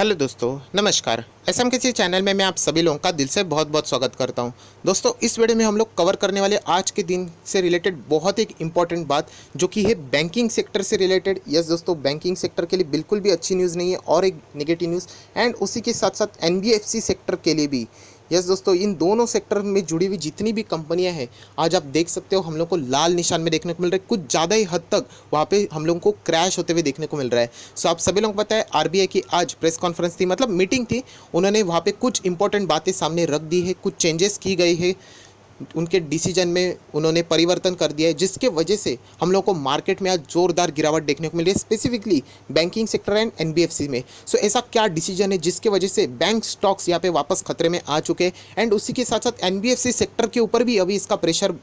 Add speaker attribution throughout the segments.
Speaker 1: Hello दोस्तों, नमस्कार। SM किसी चैनल में मैं आप सभी लोगों का दिल से बहुत बहुत स्वागत करता हूं। दोस्तों, इस वीडियो में हम लोग कवर करने वाले आज के दिन से रिलेटेड बहुत एक इंपॉर्टेंट बात जो कि है बैंकिंग सेक्टर से रिलेटेड। यस दोस्तों, बैंकिंग सेक्टर के लिए बिल्कुल भी अच्छी न्यूज़ नहीं है और एक नेगेटिव न्यूज़, एंड उसी के साथ साथ एनबीएफसी सेक्टर के लिए भी। यस दोस्तों, इन दोनों सेक्टर में जुड़ी हुई जितनी भी कंपनियां हैं, आज आप देख सकते हो हम लोग को लाल निशान में देखने को मिल रहा है। कुछ ज़्यादा ही हद तक वहाँ पे हम लोगों को क्रैश होते हुए देखने को मिल रहा है। सो आप सभी लोगों को पता है आरबीआई की आज प्रेस कॉन्फ्रेंस थी, मतलब मीटिंग थी। उन्होंने वहाँ पे कुछ इंपॉर्टेंट बातें सामने रख दी है, कुछ चेंजेस की गई है, उनके डिसीजन में उन्होंने परिवर्तन कर दिया है, जिसके वजह से हम लोग को मार्केट में आज जोरदार गिरावट देखने को मिल रही है, specifically banking sector and NBFC में। सो ऐसा क्या डिसीजन है जिसके वजह से बैंक स्टॉक्स यहाँ पे वापस खतरे में आ चुके हैं, एंड उसी के साथ साथ एनबीएफसी सेक्टर के ऊपर भी अभी इसका प्रेशर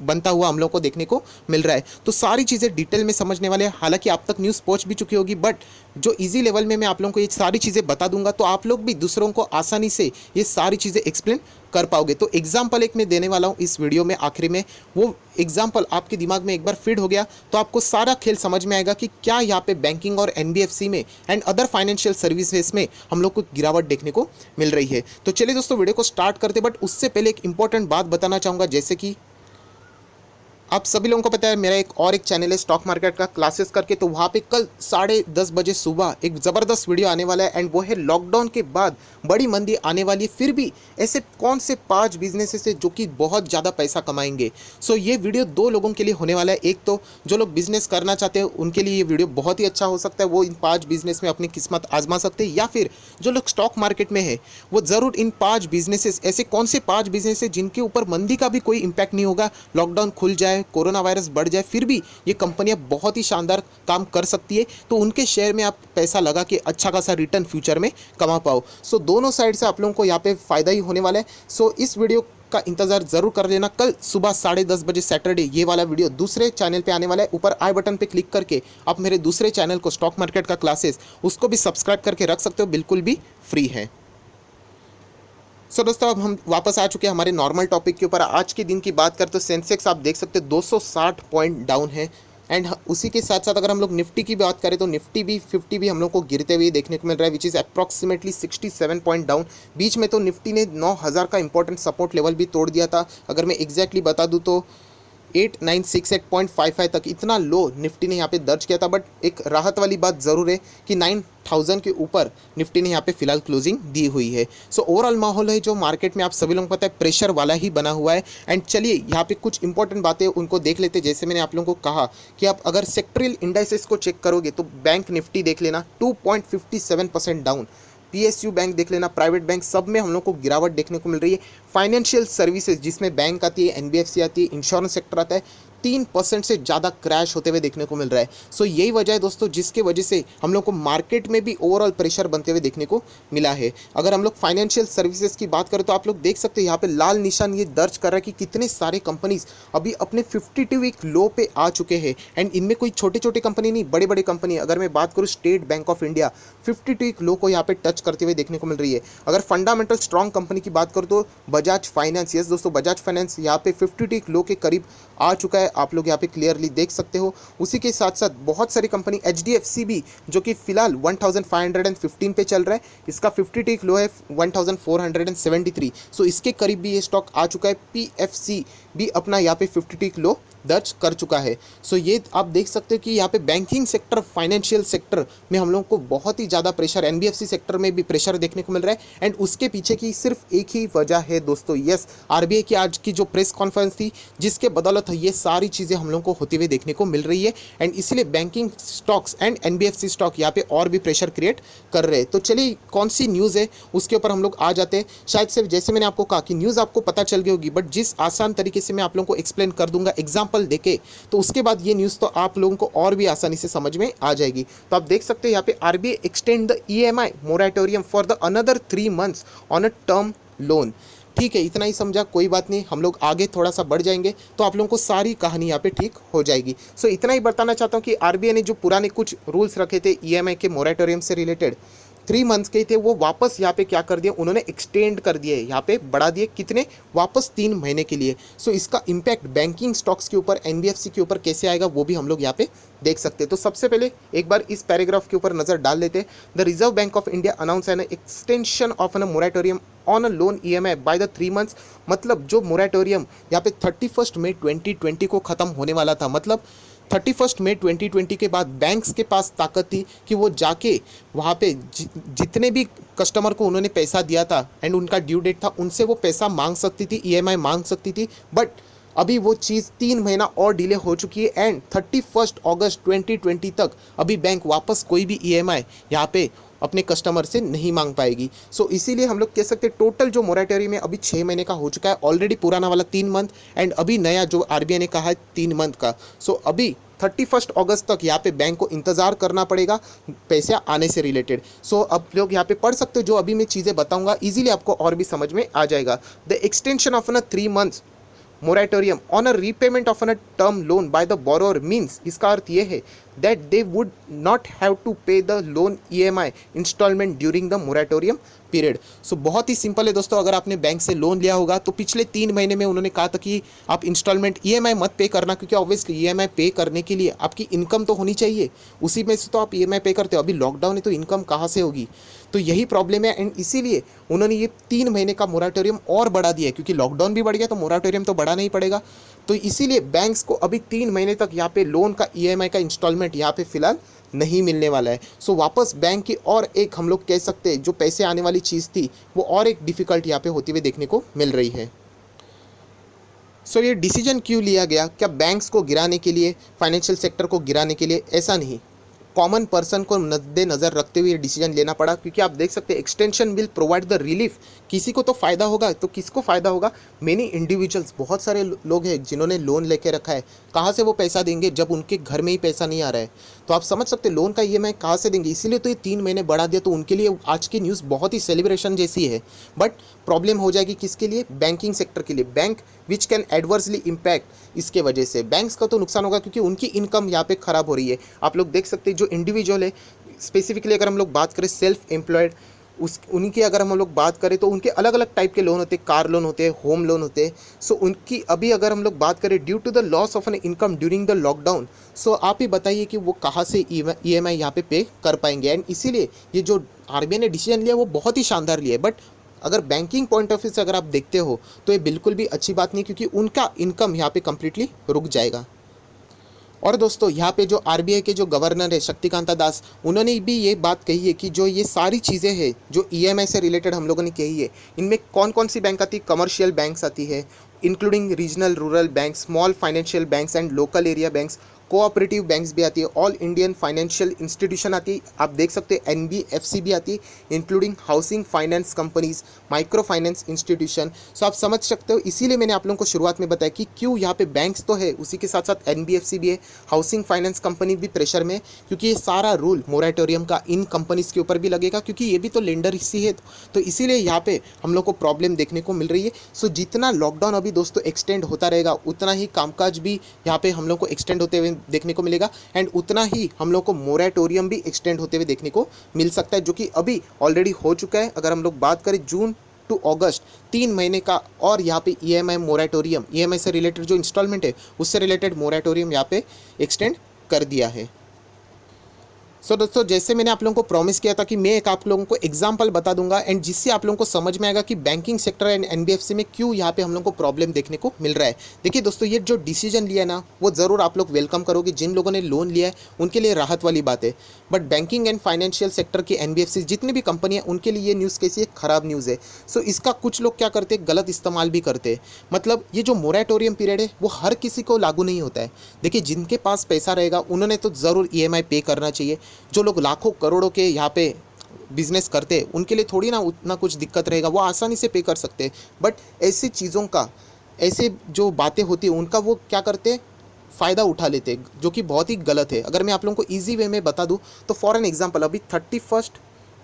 Speaker 1: बनता हुआ हम लोग को देखने को मिल रहा है। तो सारी चीज़ें डिटेल में समझने वाले हैं। हालांकि आप तक न्यूज़ पहुंच भी चुकी होगी, बट जो इजी लेवल में मैं आप लोगों को ये सारी चीज़ें बता दूंगा तो आप लोग भी दूसरों को आसानी से ये सारी चीज़ें एक्सप्लेन कर पाओगे। तो एग्जाम्पल एक मैं देने वाला हूँ इस वीडियो में आखिरी में, वो एग्जाम्पल आपके दिमाग में एक बार फीड हो गया तो आपको सारा खेल समझ में आएगा कि क्या यहाँ पे बैंकिंग और एनबीएफसी में एंड अदर फाइनेंशियल सर्विसेज में हम लोग को गिरावट देखने को मिल रही है। तो चलिए दोस्तों, वीडियो को स्टार्ट करते, बट उससे पहले एक इंपॉर्टेंट बात बताना चाहूँगा। जैसे कि आप सभी लोगों को पता है मेरा एक चैनल है स्टॉक मार्केट का क्लासेस करके, तो वहाँ पे कल 10:30 बजे सुबह एक ज़बरदस्त वीडियो आने वाला है, एंड वो है लॉकडाउन के बाद बड़ी मंदी आने वाली है, फिर भी ऐसे कौन से 5 बिजनेसेस है जो कि बहुत ज़्यादा पैसा कमाएंगे। सो ये वीडियो 2 लोगों के लिए होने वाला है। एक तो जो लोग बिजनेस करना चाहते हैं उनके लिए ये वीडियो बहुत ही अच्छा हो सकता है, वो इन 5 बिजनेस में अपनी किस्मत आजमा सकते हैं, या फिर जो लोग स्टॉक मार्केट में है वो ज़रूर इन 5 बिजनेसेस, ऐसे कौन से 5 बिजनेस है जिनके ऊपर मंदी का भी कोई इंपैक्ट नहीं होगा, लॉकडाउन खुल जाए, कोरोना वायरस बढ़ जाए, फिर भी ये कंपनियां बहुत ही शानदार काम कर सकती है, तो उनके शेयर में आप पैसा लगा के अच्छा खासा रिटर्न फ्यूचर में कमा पाओ। सो दोनों साइड से आप लोगों को यहाँ पे फायदा ही होने वाला है। सो इस वीडियो का इंतजार जरूर कर लेना। कल सुबह 10:30 बजे सैटरडे ये वाला वीडियो दूसरे चैनल पे आने वाला है। ऊपर आई बटन पे क्लिक करके आप मेरे दूसरे चैनल को स्टॉक मार्केट का क्लासेस उसको भी सब्सक्राइब करके रख सकते हो, बिल्कुल भी फ्री है। सो दोस्तों, अब हम वापस आ चुके हैं हमारे नॉर्मल टॉपिक के ऊपर। आज के दिन की बात करें तो सेंसेक्स आप देख सकते हैं 260 पॉइंट डाउन है, एंड उसी के साथ साथ अगर हम लोग निफ्टी की बात करें तो निफ्टी भी 50 भी हम लोग को गिरते हुए देखने को मिल रहा है, which is approximately 67 point down. बीच में तो निफ्टी ने 9000 का इंपॉर्टेंट सपोर्ट लेवल भी तोड़ दिया था। अगर मैं एग्जैक्टली बता दूँ तो 8968.55 तक इतना लो निफ्टी ने यहाँ पे दर्ज किया था। बट एक राहत वाली बात ज़रूर है कि 9000 के ऊपर निफ्टी ने यहाँ पे फिलहाल क्लोजिंग दी हुई है। सो ओवरऑल माहौल है जो मार्केट में आप सभी लोगों को पता है प्रेशर वाला ही बना हुआ है। एंड चलिए यहाँ पे कुछ इंपॉर्टेंट बातें उनको देख लेते हैं। जैसे मैंने आप लोगों को कहा कि आप अगर सेक्टरल इंडाइसेस को चेक करोगे तो बैंक निफ्टी देख लेना 2.57% डाउन, पीएसयू बैंक देख लेना, प्राइवेट बैंक, सब में हम लोग को गिरावट देखने को मिल रही है। फाइनेंशियल सर्विसेज जिसमें बैंक आती है, एनबीएफसी आती है, इंश्योरेंस सेक्टर आता है, 3% से ज़्यादा क्रैश होते हुए देखने को मिल रहा है। सो यही वजह है दोस्तों जिसके वजह से हम लोग को मार्केट में भी ओवरऑल प्रेशर बनते हुए देखने को मिला है। अगर हम लोग फाइनेंशियल सर्विसेज की बात करें तो आप लोग देख सकते हैं यहाँ पे लाल निशान ये दर्ज कर रहा है कि कितने सारे कंपनीज अभी अपने 52 वीक लो पे आ चुके हैं, एंड इनमें कोई छोटे छोटे कंपनी नहीं, बड़े बड़े कंपनी। अगर मैं बात करूँ State Bank of India 52 week low को यहाँ पे टच करते हुए देखने को मिल रही है। अगर फंडामेंटल स्ट्रॉन्ग कंपनी की बात करूँ तो बजाज फाइनेंस, यस दोस्तों, बजाज फाइनेंस यहाँ पे 52 वीक लो के करीब आ चुका है, आप लोग यहाँ पे क्लियरली देख सकते हो। उसी के साथ साथ बहुत सारी कंपनी, एचडीएफसी भी जो कि फिलहाल 1515 पे चल रहा है, इसका 50 वीक लो है 1473। सो इसके करीब भी ये स्टॉक आ चुका है। पीएफसी भी अपना यहाँ पे 50 वीक लो दर्ज कर चुका है। सो ये आप देख सकते हो कि यहाँ पे बैंकिंग सेक्टर, फाइनेंशियल सेक्टर में हम लोगों को बहुत ही ज़्यादा प्रेशर, एनबीएफसी सेक्टर में भी प्रेशर देखने को मिल रहा है। एंड उसके पीछे की सिर्फ एक ही वजह है दोस्तों, यस, आरबीआई की आज की जो प्रेस कॉन्फ्रेंस थी जिसके बदौलत ये सारी चीज़ें हम लोगों को होती हुई देखने को मिल रही है। एंड इसलिए banking stocks and NBFC stock यहाँ पे और भी प्रेशर क्रिएट कर रहे हैं। तो चलिए कौन सी न्यूज़ है उसके ऊपर हम लोग आ जाते हैं। शायद से जैसे मैंने आपको कहा कि न्यूज़ आपको पता चल गई होगी, बट जिस आसान तरीके से मैं आप लोगों को एक्सप्लेन कर दूंगा एग्जाम्पल देके, तो उसके बाद ये न्यूज़ तो आप लोगों को और भी आसानी से समझ में आ जाएगी। तो आप देख सकते हैं यहाँ पे RBI extend the EMI moratorium for the another 3 months on a term loan. ठीक है, इतना ही समझा, कोई बात नहीं, हम लोग आगे थोड़ा सा बढ़ जाएंगे तो आप लोगों को सारी कहानी यहाँ पे ठीक हो जाएगी। सो इतना ही बताना चाहता हूँ कि आरबीआई ने जो पुराने कुछ रूल्स रखे थे ईएमआई के मोरेटोरियम से रिलेटेड, 3 मंथ्स के थे वो वापस यहाँ पे क्या कर दिए, उन्होंने एक्सटेंड कर दिए, यहाँ पे बढ़ा दिए, कितने, वापस 3 महीने के लिए। सो इसका इम्पैक्ट बैंकिंग स्टॉक्स के ऊपर, एनबीएफसी के ऊपर कैसे आएगा वो भी हम लोग यहाँ पे देख सकते हैं। तो सबसे पहले एक बार इस पैराग्राफ के ऊपर नज़र डाल लेते हैं। The Reserve Bank of India announce an extension of an moratorium on a loan EMI by the 3 months. मतलब जो मोरेटोरियम यहाँ पे 31 मई 2020 को ख़त्म होने वाला था, मतलब 31 मई 2020 के बाद बैंक्स के पास ताकत थी कि वो जाके वहाँ पे जितने भी कस्टमर को उन्होंने पैसा दिया था एंड उनका ड्यू डेट था, उनसे वो पैसा मांग सकती थी, ईएमआई मांग सकती थी। बट अभी वो चीज़ 3 महीना और डिले हो चुकी है एंड 31 अगस्त 2020 तक अभी बैंक वापस कोई भी ईएमआई यहाँ पे अपने कस्टमर से नहीं मांग पाएगी। सो इसीलिए हम लोग कह सकते हैं टोटल जो मोरेटोरियम है अभी 6 महीने का हो चुका है, ऑलरेडी पुराना वाला 3 मंथ एंड अभी नया जो आरबीआई ने कहा है 3 मंथ का। सो अभी 31 अगस्त तक यहाँ पे बैंक को इंतज़ार करना पड़ेगा पैसे आने से रिलेटेड। सो अब लोग यहाँ पे पढ़ सकते हो, जो अभी मैं चीज़ें बताऊंगा इजीली आपको और भी समझ में आ जाएगा। द एक्सटेंशन ऑफ न 3 months moratorium on a repayment of an term loan by the borrower means, इसका अर्थ ये है that they would not have to pay the loan EMI instalment during the moratorium period. So बहुत ही simple है दोस्तों, अगर आपने बैंक से लोन लिया होगा तो पिछले 3 महीने में उन्होंने कहा था कि आप इंस्टॉलमेंट ईएमआई मत पे करना, क्योंकि ऑब्वियसली ईएमआई पे करने के लिए आपकी इनकम तो होनी चाहिए, उसी में से तो आप ईएमआई पे करते हो। अभी लॉकडाउन है तो इनकम कहाँ से होगी, तो यही प्रॉब्लम है एंड इसीलिए उन्होंने ये 3 महीने का मोरेटोरियम और बढ़ा दिया है, क्योंकि लॉकडाउन भी बढ़ गया तो मोरेटोरियम तो बढ़ाना ही पड़ेगा। तो इसीलिए बैंक्स को अभी 3 महीने तक यहाँ पे लोन का ईएमआई का इंस्टॉलमेंट यहाँ पे फिलहाल नहीं मिलने वाला है। सो वापस बैंक की और एक हम लोग कह सकते हैं जो पैसे आने वाली चीज़ थी वो और एक डिफ़िकल्ट यहाँ पे होती हुई देखने को मिल रही है। सो ये डिसीजन क्यों लिया गया, क्या बैंक्स को गिराने के लिए, फाइनेंशियल सेक्टर को गिराने के लिए, ऐसा नहीं, कॉमन पर्सन को मद्देनज़र रखते हुए ये डिसीजन लेना पड़ा। क्योंकि आप देख सकते हैं extension will provide the relief, किसी को तो फ़ायदा होगा, तो किसको फ़ायदा होगा, मेनी इंडिविजुअल्स, बहुत सारे लोग हैं जिन्होंने लोन लेके रखा है, कहाँ से वो पैसा देंगे जब उनके घर में ही पैसा नहीं आ रहा है। तो आप समझ सकते लोन का ईएमआई कहाँ से देंगे, इसीलिए तो ये 3 महीने बढ़ा दिया। तो उनके लिए आज की न्यूज़ बहुत ही सेलिब्रेशन जैसी है, बट प्रॉब्लम हो जाएगी किसके लिए, बैंकिंग सेक्टर के लिए, bank which can adversely impact. इसके वजह से बैंक्स का तो नुकसान होगा क्योंकि उनकी इनकम यहाँ पे ख़राब हो रही है। आप लोग देख सकते हैं जो इंडिविजुअल है, स्पेसिफिकली अगर हम लोग बात करें सेल्फ एम्प्लॉयड, उनकी अगर हम लोग बात करें तो उनके अलग अलग टाइप के लोन होते हैं, कार लोन होते हैं, होम लोन होते हैं। सो उनकी अभी अगर हम लोग बात करें due to the loss of an income during the lockdown, so आप ही बताइए कि वो कहाँ से ईएमआई यहाँ पे कर पाएंगे। एंड इसीलिए ये जो आरबीआई ने डिसीजन लिया वो बहुत ही शानदार लिया है। बट अगर बैंकिंग पॉइंट ऑफ व्यू से अगर आप देखते हो तो ये बिल्कुल भी अच्छी बात नहीं, क्योंकि उनका इनकम यहाँ पे कम्प्लीटली रुक जाएगा। और दोस्तों यहाँ पे जो आरबीआई के जो गवर्नर है शक्तिकांता दास, उन्होंने भी ये बात कही है कि जो ये सारी चीज़ें हैं जो ईएमआई से रिलेटेड हम लोगों ने कही है, इनमें कौन कौन सी बैंक आती है, कमर्शियल बैंक्स आती है, including regional rural bank, small financial banks and local area banks, cooperative banks भी आती है, ऑल इंडियन फाइनेंशियल इंस्टीट्यूशन आती है, आप देख सकते हैं एनबीएफसी भी आती है, including housing finance companies, micro finance institution. So आप समझ सकते हो, इसीलिए मैंने आप लोगों को शुरुआत में बताया कि क्यों यहाँ पे बैंक्स तो है, उसी के साथ साथ एनबीएफसी भी है, हाउसिंग फाइनेंस कंपनी भी प्रेशर में, क्योंकि ये सारा रूल मोरेटोरियम का इन कंपनीज के ऊपर भी लगेगा, क्योंकि ये भी तो लेंडर ही है। तो इसीलिए यहाँ पे हम लोग को प्रॉब्लम देखने को मिल रही है। सो जितना लॉकडाउन अभी दोस्तों एक्सटेंड होता रहेगा, उतना ही कामकाज भी यहाँ पे हम लोग को एक्सटेंड होते हुए देखने को मिलेगा एंड उतना ही हम लोग को मोरेटोरियम भी एक्सटेंड होते हुए देखने को मिल सकता है, जो कि अभी ऑलरेडी हो चुका है। अगर हम लोग बात करें जून टू अगस्त 3 महीने का, और यहाँ पे ईएमआई मोरेटोरियम, ईएमआई से रिलेटेड जो इंस्टॉलमेंट है उससे रिलेटेड मोरेटोरियम यहाँ पे एक्सटेंड कर दिया है। सो दोस्तों जैसे मैंने आप लोगों को प्रॉमिस किया था कि मैं एक आप लोगों को एग्जांपल बता दूंगा एंड जिससे आप लोगों को समझ में आएगा कि बैंकिंग सेक्टर एंड एनबीएफसी में क्यों यहाँ पे हम लोगों को प्रॉब्लम देखने को मिल रहा है। देखिए दोस्तों, ये जो डिसीजन लिया ना वो ज़रूर आप लोग वेलकम करोगे, जिन लोगों ने लोन लिया है उनके लिए राहत वाली बात है। But banking and financial sector की एनबीएफसी जितनी भी कंपनियाँ, उनके लिए ये न्यूज़ कैसी है, ख़राब न्यूज़ है। सो इसका कुछ लोग क्या करते हैं, गलत इस्तेमाल भी करते हैं। मतलब ये जो मोरेटोरियम पीरियड है वो हर किसी को लागू नहीं होता है। देखिए जिनके पास पैसा रहेगा उन्होंने तो ज़रूर ईएमआई पे करना चाहिए। जो लोग लाखों करोड़ों के यहाँ पे बिजनेस करते हैं उनके लिए थोड़ी ना उतना कुछ दिक्कत रहेगा, वो आसानी से पे कर सकते हैं। बट ऐसी चीज़ों का, ऐसे जो बातें होती हैं उनका वो क्या करते हैं, फ़ायदा उठा लेते हैं, जो कि बहुत ही गलत है। अगर मैं आप लोगों को ईजी वे में बता दूं तो फॉर एन एग्जांपल, अभी 31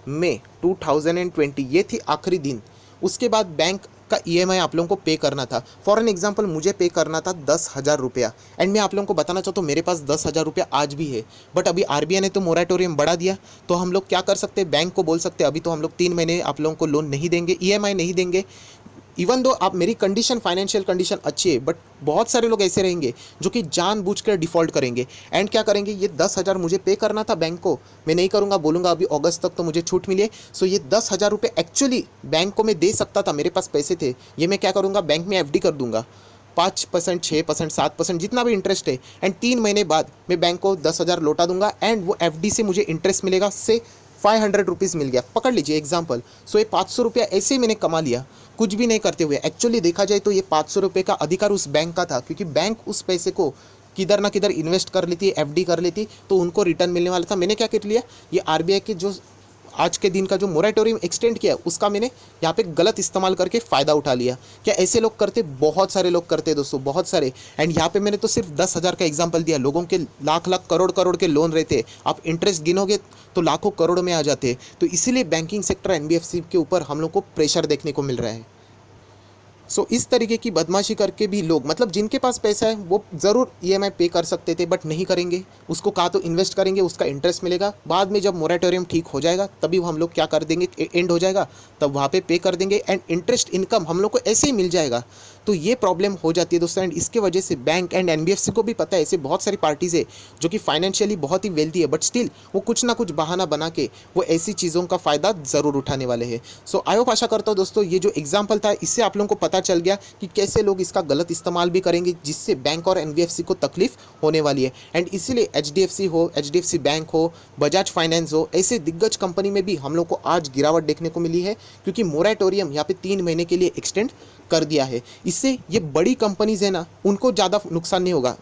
Speaker 1: मई 2020 ये थी आखिरी दिन। उसके बाद बैंक उसका ईएमआई आप लोगों को पे करना था। फॉर एन एग्जांपल मुझे पे करना था 10,000 रुपया, एंड मैं आप लोगों को बताना चाहता हूँ मेरे पास 10,000 रुपया आज भी है, बट अभी आरबीआई ने तो मोरेटोरियम बढ़ा दिया। तो हम लोग क्या कर सकते हैं, बैंक को बोल सकते हैं अभी तो हम लोग 3 महीने आप लोगों को लोन नहीं देंगे, ईएमआई नहीं देंगे। इवन दो आप मेरी कंडीशन, फाइनेंशियल कंडीशन अच्छी है, बट बहुत सारे लोग ऐसे रहेंगे जो कि जानबूझकर डिफ़ॉल्ट करेंगे। एंड क्या करेंगे, ये 10,000 मुझे पे करना था बैंक को, मैं नहीं करूँगा, बोलूँगा अभी अगस्त तक तो मुझे छूट मिले। सो ये 10,000 रुपये एक्चुअली बैंक को मैं दे सकता था, मेरे पास पैसे थे, ये मैं क्या करूँगा, बैंक में एफडी कर दूंगा 5%, 6%, 7%, जितना भी इंटरेस्ट है। एंड 3 महीने बाद मैं बैंक को 10,000 लौटा दूंगा, एंड वो एफडी से मुझे इंटरेस्ट मिलेगा, से 500 रुपीज़ मिल गया, पकड़ लीजिए एग्जाम्पल। सो ये 500 रुपया ऐसे ही मैंने कमा लिया कुछ भी नहीं करते हुए। एक्चुअली देखा जाए तो ये 500 रुपये का अधिकार उस बैंक का था, क्योंकि बैंक उस पैसे को किधर ना किधर इन्वेस्ट कर लेती, एफडी कर लेती, तो उनको रिटर्न मिलने वाला था। मैंने क्या कर लिया, ये आरबीआई के जो आज के दिन का जो मोरेटोरियम एक्सटेंड किया उसका मैंने यहाँ पे गलत इस्तेमाल करके फ़ायदा उठा लिया। क्या ऐसे लोग करते, बहुत सारे लोग करते दोस्तों, बहुत सारे। एंड यहाँ पे मैंने तो सिर्फ 10,000 का एग्जांपल दिया, लोगों के लाख लाख करोड़ करोड़ के लोन रहते, आप इंटरेस्ट गिनोगे तो लाखों करोड़ में आ जाते। तो इसीलिए बैंकिंग सेक्टर एनबीएफसी के ऊपर हम लोग को प्रेशर देखने को मिल रहा है। सो इस तरीके की बदमाशी करके भी लोग, मतलब जिनके पास पैसा है वो ज़रूर ईएमआई पे कर सकते थे, बट नहीं करेंगे, उसको कहा तो इन्वेस्ट करेंगे, उसका इंटरेस्ट मिलेगा, बाद में जब मोरेटोरियम ठीक हो जाएगा तभी हम लोग क्या कर देंगे, एंड हो जाएगा तब वहाँ पे कर देंगे, एंड इंटरेस्ट इनकम हम लोग को ऐसे ही मिल जाएगा। तो ये प्रॉब्लम हो जाती है दोस्तों। एंड इसके वजह से बैंक एंड एनबीएफसी को भी पता है, ऐसे बहुत सारी पार्टीज़ है जो कि फाइनेंशियली बहुत ही वेल्थी है, बट स्टिल वो कुछ ना कुछ बहाना बना के वो ऐसी चीज़ों का फ़ायदा ज़रूर उठाने वाले हैं। सो आई होप, आशा करता हूँ दोस्तों ये जो एग्जाम्पल था इससे आप लोगों को पता चल गया कि कैसे लोग इसका गलत इस्तेमाल भी करेंगे, जिससे बैंक और एनबीएफसी को तकलीफ होने वाली है। एंड इसीलिए एचडीएफसी हो, एचडीएफसी बैंक हो, बजाज फाइनेंस हो, ऐसे दिग्गज कंपनी में भी हम लोग को आज गिरावट देखने को मिली है, क्योंकि मोरेटोरियम यहाँ पे 3 महीने के लिए एक्सटेंड कर दिया है। इससे ये बड़ी कंपनीज है ना, उनको ज़्यादा नुकसान नहीं होगा,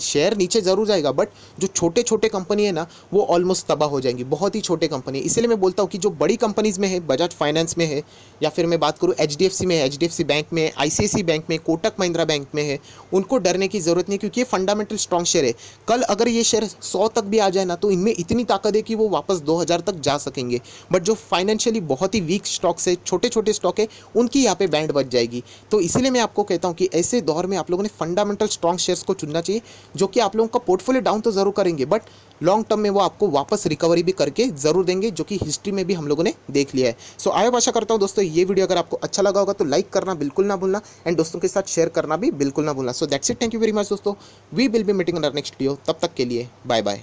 Speaker 1: शेयर नीचे ज़रूर जाएगा, बट जो छोटे छोटे कंपनी है ना वो ऑलमोस्ट तबाह हो जाएंगी, बहुत ही छोटे कंपनी। इसलिए मैं बोलता हूँ कि जो बड़ी कंपनीज में है, बजाज फाइनेंस में है, या फिर मैं बात करूँ एचडीएफसी में, एचडीएफसी बैंक में, आईसीआईसीआई बैंक में, कोटक महिंद्रा बैंक में है, उनको डरने की ज़रूरत नहीं, क्योंकि ये फंडामेंटल स्ट्रॉन्ग शेयर है। कल अगर ये शेयर 100 तक भी आ जाए ना, तो इनमें इतनी ताकत है कि वो वापस 2000 तक जा सकेंगे। बट जो फाइनेंशियली बहुत ही वीक स्टॉक्स है, छोटे छोटे स्टॉक है, उनकी यहाँ पे बैंड बच जाएगी। तो इसीलिए मैं आपको कहता हूँ कि ऐसे दौर में आप लोगों ने फंडामेंटल स्ट्रॉन्ग शेयर्स को चुनना चाहिए, जो कि आप लोगों का पोर्टफोलियो डाउन तो ज़रूर करेंगे, बट लॉन्ग टर्म में वो आपको वापस रिकवरी भी करके ज़रूर देंगे, जो कि हिस्ट्री में भी हम लोगों ने देख लिया है। सो आई होप, आशा करता हूँ दोस्तों ये वीडियो अगर आपको अच्छा लगा होगा तो लाइक करना बिल्कुल ना भूलना, एंड दोस्तों के साथ शेयर करना भी बिल्कुल ना भूलना। So that's it, thank you very much दोस्तों, we will be meeting in our next video, तब तक के लिए बाय बाय।